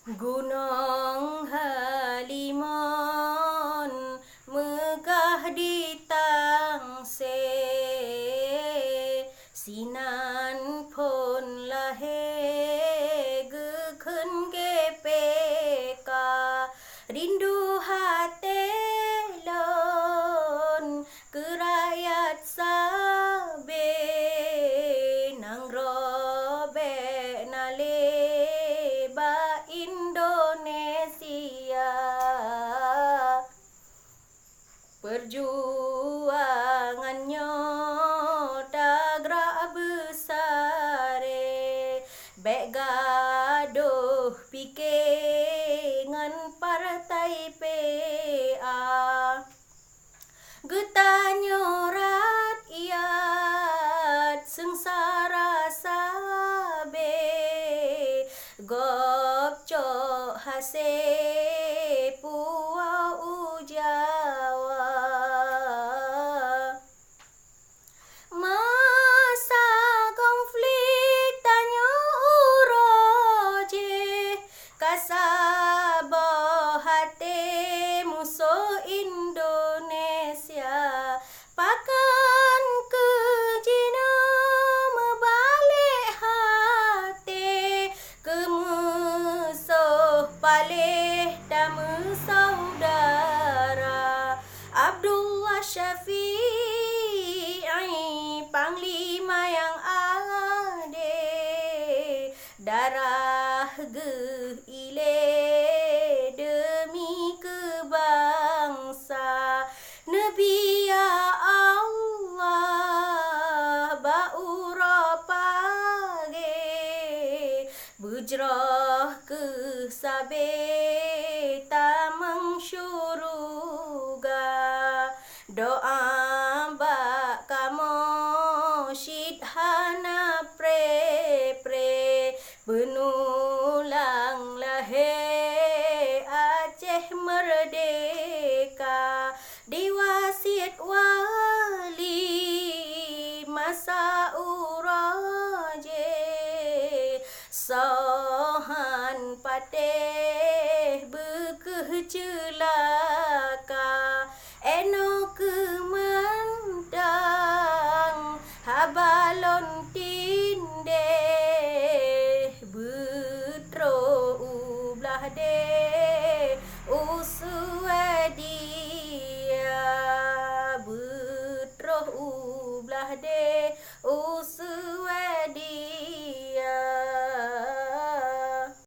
Gunung Halimun megah di tangse, sinan pun lahe gekun gepeka, rindu hati lon ke rakyat sabe, nang robe nale ba Indonesia. Perjuangannya dagra besare, bek gaduh fikir ngan partai PA. Getanya rakyat sengsara sabe, gopcok hase puau Jawa. Masa konflik tanya uroje, kasabah hati musuh Indonesia. Pakan ke Cina membalik hati, ke musuh palih dama saudara. Abdullah Syafi'i, Panglima yang adil, darah geile demi kebangsa. Nabi ya Allah baura pagi, bujrah ke sabe tamang syuruga. Doa bak kamu syidhana pre benulang lahe Aceh merdeka. Diwasiat wali masa uraje, sohan patih bekeh celaka. Eno kemandang habalon tindeh betro ublah deh.